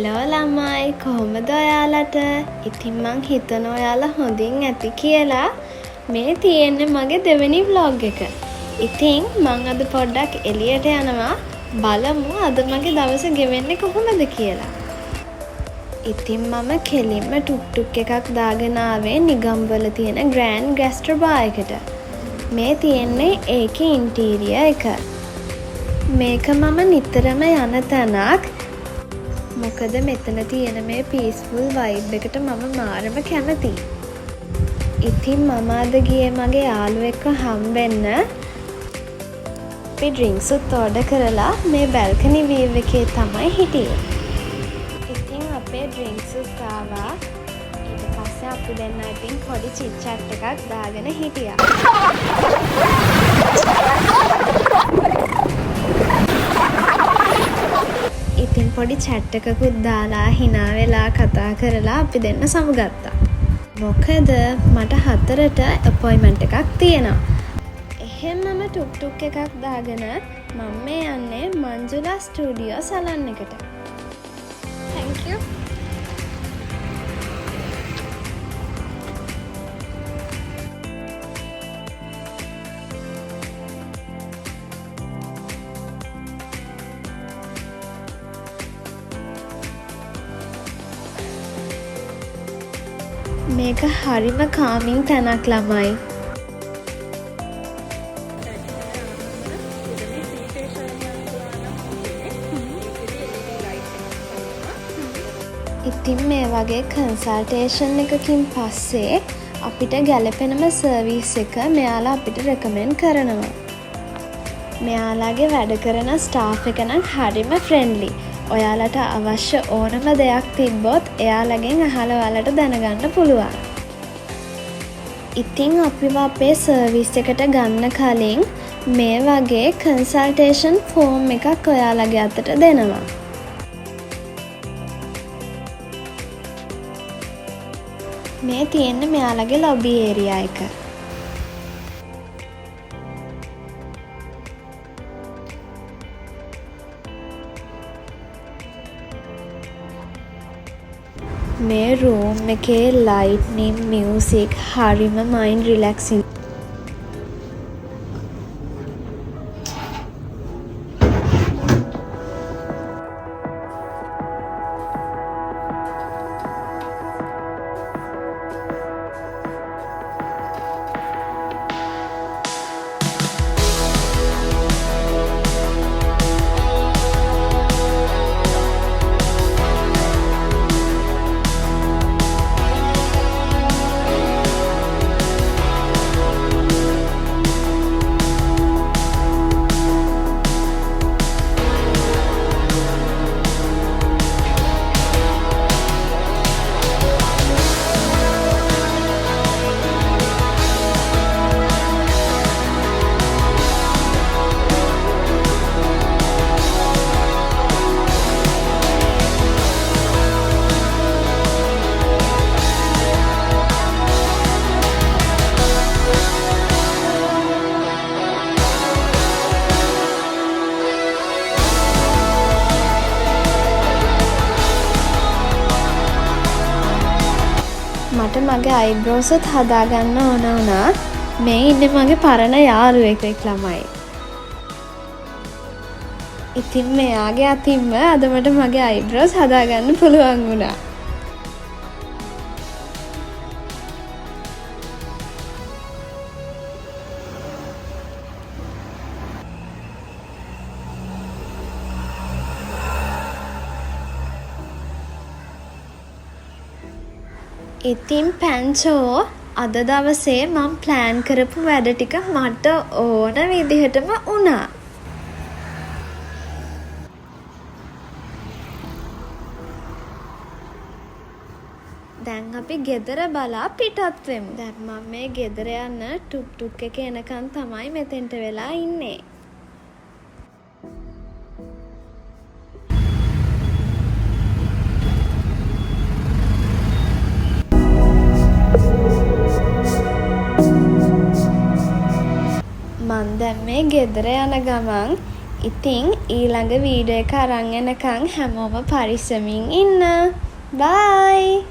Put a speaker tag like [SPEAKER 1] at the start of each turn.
[SPEAKER 1] Hello ළමයි කොහොමද ඔයාලට? ඉතින් මං හිතනවා ඔයාලා හොඳින් ඇති කියලා. මේ තියෙන්නේ මගේ දෙවෙනි vlog එක. ඉතින් මං අද පොඩ්ඩක් එළියට යනවා. බලමු අද මගේ දවස ගෙවෙන්නේ කොහොමද කියලා. ඉතින් මම කෙලින්ම ටුක් එකක් දාගෙන ආවේ නිගම්වල තියෙන ග්‍රෑන්ඩ් ගැස්ට්‍රෝ බාර් එකට. මේ තියෙන්නේ ඒකේ ඉන්ටීරියර් එක. මේක මම නිතරම යන තැනක්. මොකද මෙතන තියෙන මේ පීස්ෆුල් වයිබ් එකට මම මාරම කැමතියි. ඉතින් මම අද ගියේ මගේ යාළුවෙක්ව හම්බෙන්න. අපි ඩ්‍රින්ක්ස් උත් ඕඩර් කරලා මේ බැල්කනි වීව් එකේ තමයි හිටියේ. ඉතින් අපේ ඩ්‍රින්ක්ස් උත් ආවා. ඊට පස්සේ අපි දෙන්න ඉතින් පොඩි චිට් චැට් එකක් දාගෙන හිටියා. ඉතින් පොඩි චැට් එකකුත් දාලා හිනා වෙලා කතා කරලා අපි දෙන්න සමුගත්තා. මොකද මට 4ට අපොයින්ට්මන්ට් එකක් තියෙනවා. එහෙමම ටුක් එකක් දාගෙන මම මේ යන්නේ මංජුලා ස්ටුඩියෝ සලන් එකට. Thank you. මේක හරිම කාමින් තැනක් ළමයි. ඉතින් මේ වගේ කන්සල්ටේෂන් එකකින් පස්සේ අපිට ගැලපෙනම සර්විස් එක මෙයාලා අපිට රෙකමෙන්ඩ් කරනවා. මෙයාලාගේ වැඩ කරන ස්ටාෆ් එක නම් හරිම ෆ්‍රෙන්ඩ්ලි. ඔයාලට අවශ්‍ය ඕනම දෙයක් තිබ්බොත් එයාලගෙන් අහලා ඔයාලට දැනගන්න පුළුවන්. ඉතින් අපිව අපේ සර්විස් එකට ගන්න කලින් මේ වගේ කන්සල්ටේෂන් ෆෝම් එකක් ඔයාලගේ අතට දෙනවා. මේ තියෙන්නේ මෙයාලගේ ලොබි ඒරියා එක. මේ රූම් එකේ ලයිට්නින් මියුසික් හරිම මයින්ඩ් රිලැක්සින්. මට මගේ අයිබ්‍රෝසුත් හදාගන්න ඕන වුණා. මේ ඉන්නේ මගේ පරණ යාළුවෙක් ළමයි. ඉතින් මෙයාගේ අතින්ම අද මට මගේ අයිබ්‍රෝස් හදාගන්න පුළුවන් වුණා. ඉතින් පැංචෝ අද දවසේ මම ප්ලෑන් කරපු වැඩ ටික මට ඕන විදිහටම වුණා. දැන් අපි ගෙදර බලා පිටත් වෙමු. දැන් මම මේ ගෙදර යන ටුක් එක එනකන් තමයි මෙතෙන්ට වෙලා ඉන්නේ. මන් දැන් මේ ගෙදර යන ගමන් ඉතින් ඊළඟ වීඩියෝ එක අරන් එනකන් හැමෝම පරිස්සමින් ඉන්න. බයි.